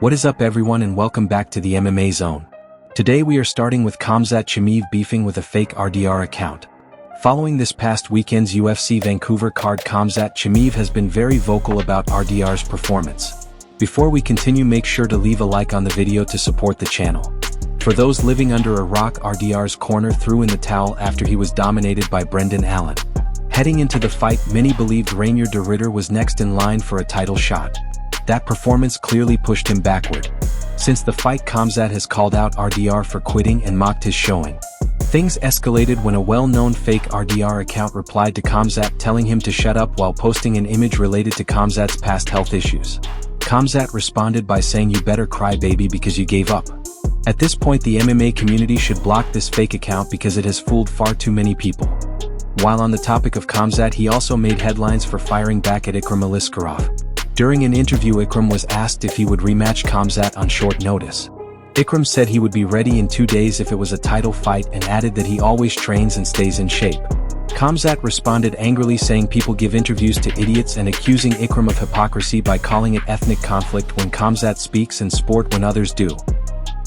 What is up everyone and welcome back to the MMA Zone. Today we are starting with Khamzat Chimaev beefing with a fake RDR account. Following this past weekend's UFC Vancouver card, Khamzat Chimaev has been very vocal about RDR's performance. Before we continue, make sure to leave a like on the video to support the channel. For those living under a rock, RDR's corner threw in the towel after he was dominated by Brendan Allen. Heading into the fight, many believed Reinier de Ridder was next in line for a title shot. That performance clearly pushed him backward. Since the fight, Khamzat has called out RDR for quitting and mocked his showing. Things escalated when a well-known fake RDR account replied to Khamzat telling him to shut up while posting an image related to Khamzat's past health issues. Khamzat responded by saying, "You better cry baby because you gave up." At this point, the MMA community should block this fake account because it has fooled far too many people. While on the topic of Khamzat, he also made headlines for firing back at Ikram Aliskerov. During an interview, Ikram was asked if he would rematch Khamzat on short notice. Ikram said he would be ready in 2 days if it was a title fight and added that he always trains and stays in shape. Khamzat responded angrily saying people give interviews to idiots and accusing Ikram of hypocrisy by calling it ethnic conflict when Khamzat speaks and sport when others do.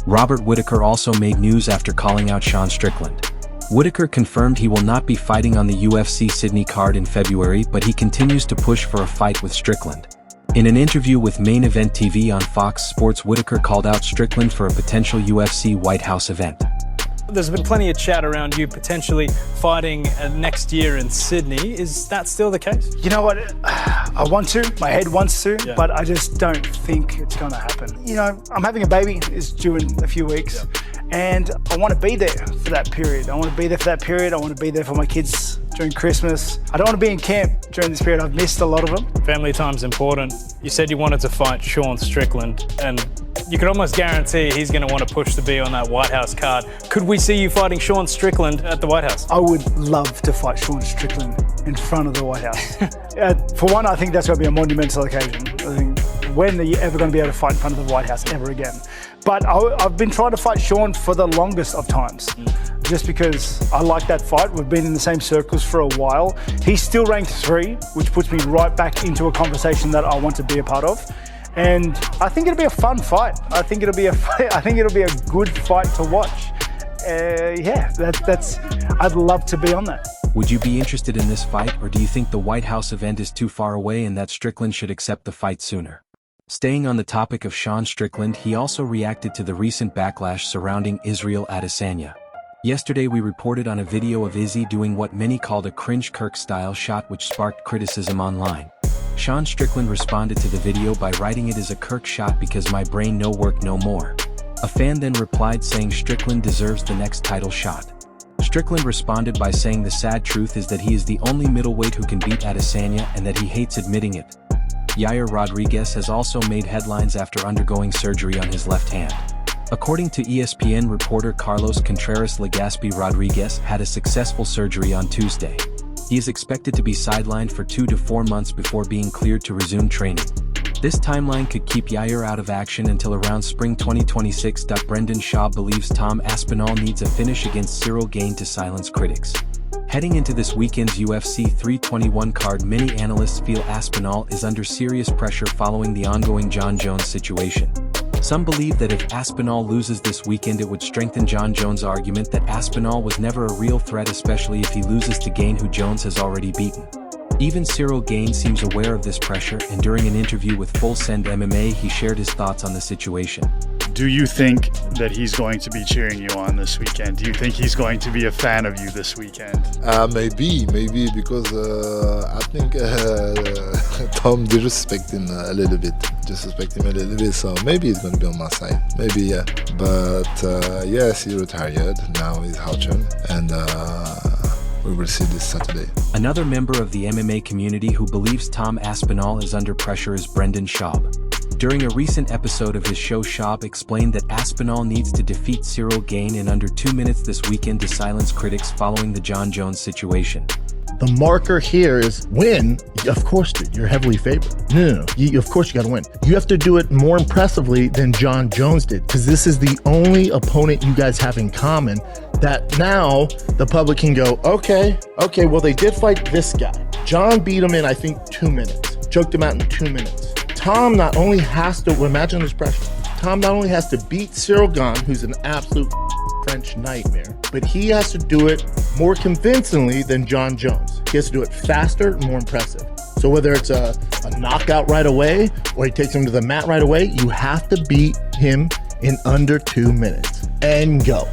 Robert Whittaker also made news after calling out Sean Strickland. Whittaker confirmed he will not be fighting on the UFC Sydney card in February, but he continues to push for a fight with Strickland. In an interview with Main Event TV on Fox Sports, Whittaker called out Strickland for a potential UFC White House event. There's been plenty of chat around you potentially fighting next year in Sydney. Is that still the case? You know what? I want to. My head wants to, but I just don't think it's going to happen. You know, I'm having a baby. It's due in a few weeks. And I want to be there for that period. I want to be there for that period. I want to be there for my kids during Christmas. I don't want to be in camp during this period. I've missed a lot of them. Family time's important. You said you wanted to fight Sean Strickland, and you could almost guarantee he's going to want to push to be on that White House card. Could we see you fighting Sean Strickland at the White House? I would love to fight Sean Strickland in front of the White House. For one, I think that's going to be a monumental occasion. I think, when are you ever going to be able to fight in front of the White House ever again? But I've been trying to fight Sean for the longest of times, just because I like that fight. We've been in the same circles for a while. He's still ranked 3, which puts me right back into a conversation that I want to be a part of. And I think it'll be a fun fight. I think it'll be a good fight to watch. I'd love to be on that. Would you be interested in this fight, or do you think the White House event is too far away and that Strickland should accept the fight sooner? Staying on the topic of Sean Strickland, he also reacted to the recent backlash surrounding Israel Adesanya. Yesterday we reported on a video of Izzy doing what many called a cringe Kirk-style shot, which sparked criticism online. Sean Strickland responded to the video by writing it as a Kirk shot because my brain no work no more. A fan then replied saying Strickland deserves the next title shot. Strickland responded by saying the sad truth is that he is the only middleweight who can beat Adesanya and that he hates admitting it. Yair Rodriguez has also made headlines after undergoing surgery on his left hand. According to ESPN reporter Carlos Contreras, Legaspi Rodriguez had a successful surgery on Tuesday. He is expected to be sidelined for 2 to 4 months before being cleared to resume training. This timeline could keep Yair out of action until around spring 2026. Brendan Schaub believes Tom Aspinall needs a finish against Cyril Gane to silence critics. Heading into this weekend's UFC 321 card, many analysts feel Aspinall is under serious pressure following the ongoing Jon Jones situation. Some believe that if Aspinall loses this weekend, it would strengthen Jon Jones' argument that Aspinall was never a real threat, especially if he loses to Gane, who Jones has already beaten. Even Cyril Gane seems aware of this pressure, and during an interview with Full Send MMA, he shared his thoughts on the situation. Do you think that he's going to be cheering you on this weekend? Do you think he's going to be a fan of you this weekend? Maybe, because I think Tom disrespect him a little bit. So maybe he's going to be on my side. Maybe, yeah. But yes, he retired. Now he's Houchin, and we will see this Saturday. Another member of the MMA community who believes Tom Aspinall is under pressure is Brendan Schaub. During a recent episode of his show, Schaub explained that Aspinall needs to defeat Cyril Gane in under 2 minutes this weekend to silence critics following the Jon Jones situation. The marker here is win. Of course, you're heavily favored. No. Of course you got to win. You have to do it more impressively than Jon Jones did, because this is the only opponent you guys have in common that now the public can go, okay, well, they did fight this guy. Jon beat him in, I think, 2 minutes. Choked him out in 2 minutes. Tom not only has to, imagine this pressure, Tom not only has to beat Cyril Gane, who's an absolute French nightmare, but he has to do it more convincingly than Jon Jones. He has to do it faster and more impressive. So whether it's a knockout right away or he takes him to the mat right away, you have to beat him in under 2 minutes and go.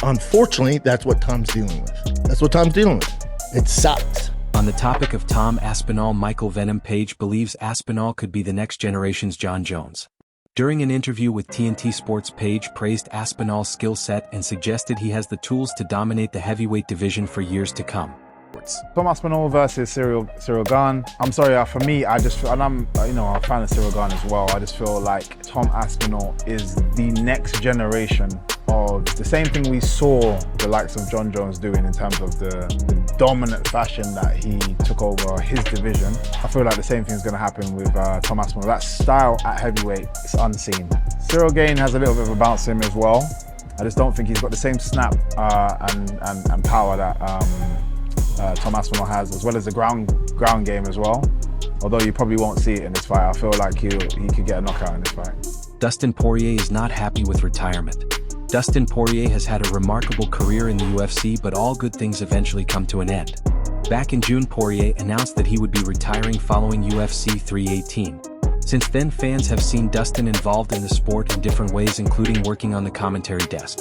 Unfortunately, that's what Tom's dealing with. That's what Tom's dealing with. It sucks. On the topic of Tom Aspinall, Michael Venom Page believes Aspinall could be the next generation's Jon Jones. During an interview with TNT Sports, Page praised Aspinall's skill set and suggested he has the tools to dominate the heavyweight division for years to come. Tom Aspinall versus Cyril Gane. I'm sorry, for me, I just feel, and I'm a fan of Cyril Gane as well. I just feel like Tom Aspinall is the next generation of the same thing we saw the likes of Jon Jones doing in terms of the dominant fashion that he took over his division. I feel like the same thing is going to happen with Tom Aspinall. That style at heavyweight is unseen. Cyril Gane has a little bit of a bounce to him as well. I just don't think he's got the same snap and power that Tom Aspinall has, as well as the ground game as well. Although you probably won't see it in this fight, I feel like he could get a knockout in this fight. Dustin Poirier is not happy with retirement. Dustin Poirier has had a remarkable career in the UFC, but all good things eventually come to an end. Back in June, Poirier announced that he would be retiring following UFC 318. Since then, fans have seen Dustin involved in the sport in different ways, including working on the commentary desk.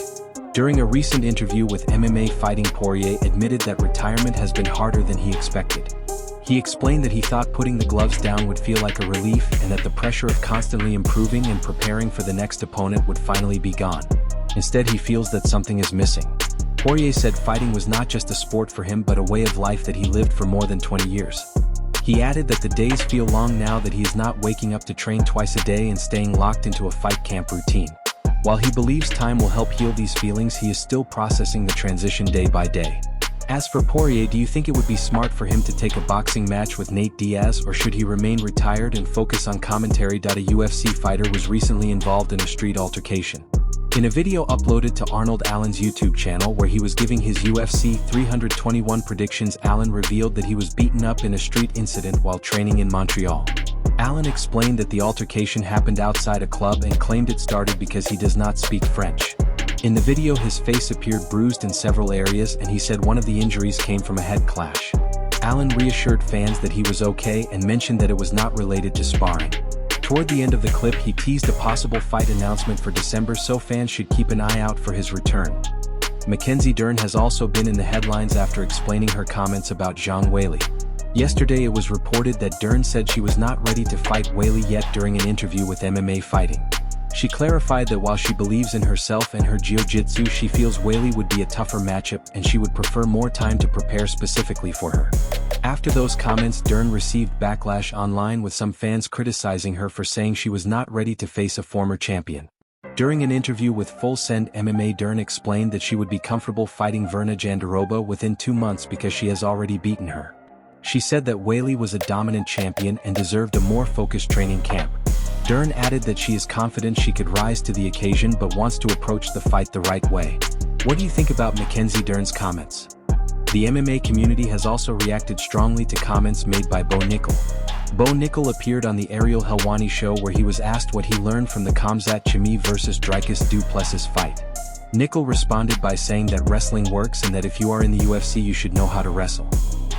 During a recent interview with MMA Fighting, Poirier admitted that retirement has been harder than he expected. He explained that he thought putting the gloves down would feel like a relief and that the pressure of constantly improving and preparing for the next opponent would finally be gone. Instead, he feels that something is missing. Poirier said fighting was not just a sport for him but a way of life that he lived for more than 20 years. He added that the days feel long now that he is not waking up to train twice a day and staying locked into a fight camp routine. While he believes time will help heal these feelings, he is still processing the transition day by day. As for Poirier, do you think it would be smart for him to take a boxing match with Nate Diaz, or should he remain retired and focus on commentary? A UFC fighter was recently involved in a street altercation. In a video uploaded to Arnold Allen's YouTube channel where he was giving his UFC 321 predictions, Allen revealed that he was beaten up in a street incident while training in Montreal. Allen explained that the altercation happened outside a club and claimed it started because he does not speak French. In the video, his face appeared bruised in several areas, and he said one of the injuries came from a head clash. Allen reassured fans that he was okay and mentioned that it was not related to sparring. Toward the end of the clip, he teased a possible fight announcement for December, so fans should keep an eye out for his return. Mackenzie Dern has also been in the headlines after explaining her comments about Zhang Weili. Yesterday, it was reported that Dern said she was not ready to fight Weili yet during an interview with MMA Fighting. She clarified that while she believes in herself and her jiu-jitsu, she feels Weili would be a tougher matchup and she would prefer more time to prepare specifically for her. After those comments, Dern received backlash online, with some fans criticizing her for saying she was not ready to face a former champion. During an interview with Full Send MMA, Dern explained that she would be comfortable fighting Verna Jandiroba within 2 months because she has already beaten her. She said that Weili was a dominant champion and deserved a more focused training camp. Dern added that she is confident she could rise to the occasion but wants to approach the fight the right way. What do you think about Mackenzie Dern's comments? The MMA community has also reacted strongly to comments made by Bo Nickel. Bo Nickel appeared on the Ariel Helwani show where he was asked what he learned from the Khamzat Chimaev vs Dricus du Plessis fight. Nickel responded by saying that wrestling works and that if you are in the UFC you should know how to wrestle.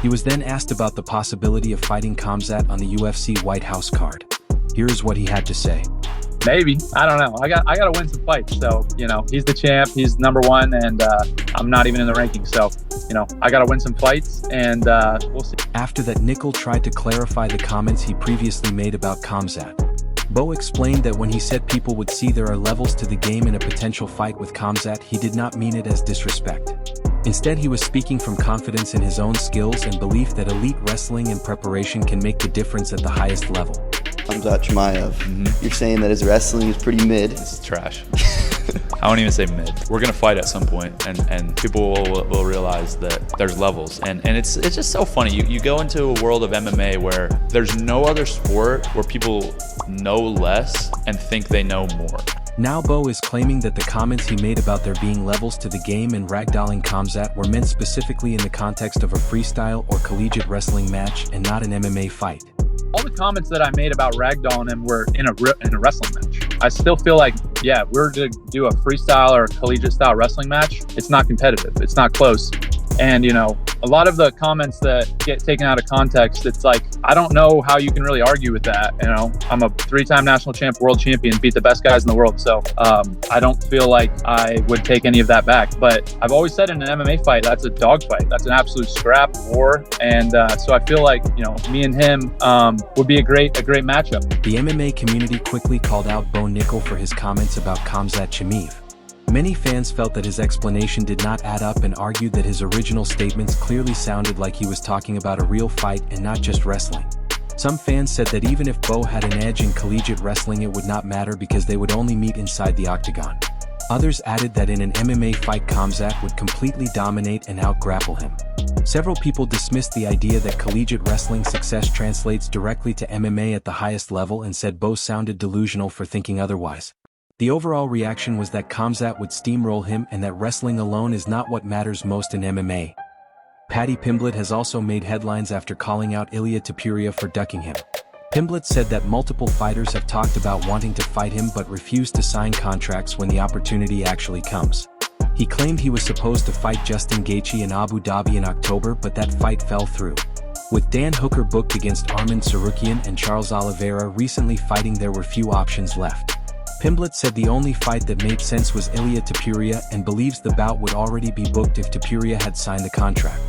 He was then asked about the possibility of fighting Khamzat on the UFC White House card. Here is what he had to say. Maybe. I don't know. I got to win some fights. So, he's the champ. He's #1, and I'm not even in the rankings. So, I got to win some fights, and we'll see. After that, Nickel tried to clarify the comments he previously made about Khamzat. Bo explained that when he said people would see there are levels to the game in a potential fight with Khamzat, he did not mean it as disrespect. Instead, he was speaking from confidence in his own skills and belief that elite wrestling and preparation can make the difference at the highest level. Khamzat Chimaev, You're saying that his wrestling is pretty mid? This is trash. I won't even say mid. We're gonna fight at some point, and people will realize that there's levels, and it's just so funny. You go into a world of MMA where there's no other sport where people know less and think they know more. Now Bo is claiming that the comments he made about there being levels to the game and ragdolling Khamzat were meant specifically in the context of a freestyle or collegiate wrestling match and not an MMA fight. All the comments that I made about ragdolling him were in a wrestling match. I still feel like, yeah, we're to do a freestyle or collegiate style wrestling match, it's not competitive. It's not close. And, you know, a lot of the comments that get taken out of context, it's like, I don't know how you can really argue with that. You know, I'm a 3-time national champ, world champion, beat the best guys in the world. So I don't feel like I would take any of that back. But I've always said in an MMA fight, that's a dog fight. That's an absolute scrap war. And so I feel like, you know, me and him would be a great matchup. The MMA community quickly called out Bo Nickel for his comments about Khamzat Chimaev. Many fans felt that his explanation did not add up and argued that his original statements clearly sounded like he was talking about a real fight and not just wrestling. Some fans said that even if Bo had an edge in collegiate wrestling, it would not matter because they would only meet inside the octagon. Others added that in an MMA fight, Khamzat would completely dominate and out-grapple him. Several people dismissed the idea that collegiate wrestling success translates directly to MMA at the highest level and said Bo sounded delusional for thinking otherwise. The overall reaction was that Khamzat would steamroll him and that wrestling alone is not what matters most in MMA. Paddy Pimblett has also made headlines after calling out Ilia Topuria for ducking him. Pimblett said that multiple fighters have talked about wanting to fight him but refused to sign contracts when the opportunity actually comes. He claimed he was supposed to fight Justin Gaethje in Abu Dhabi in October, but that fight fell through. With Dan Hooker booked against Arman Tsarukyan and Charles Oliveira recently fighting, there were few options left. Pimblett said the only fight that made sense was Ilia Topuria and believes the bout would already be booked if Topuria had signed the contract.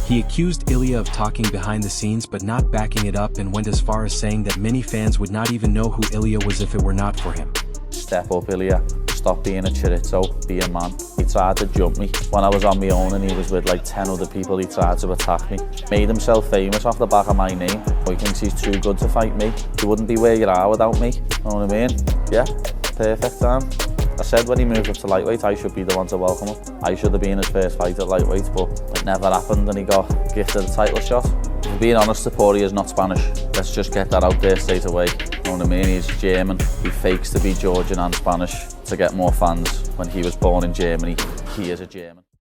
He accused Ilia of talking behind the scenes but not backing it up and went as far as saying that many fans would not even know who Ilia was if it were not for him. Step up, Ilia. Stop being a chorizo, be a man. He tried to jump me when I was on my own and he was with like 10 other people. He tried to attack me. Made himself famous off the back of my name. He thinks he's too good to fight me. He wouldn't be where you are without me. You know what I mean? Yeah, perfect time. I said when he moved up to lightweight, I should be the one to welcome him. I should have been his first fight at lightweight, but it never happened and he got gifted a title shot. If being honest, Poori is not Spanish. Let's just get that out there straight away. You know what I mean? He's German. He fakes to be Georgian and Spanish to get more fans. When he was born in Germany, he is a German.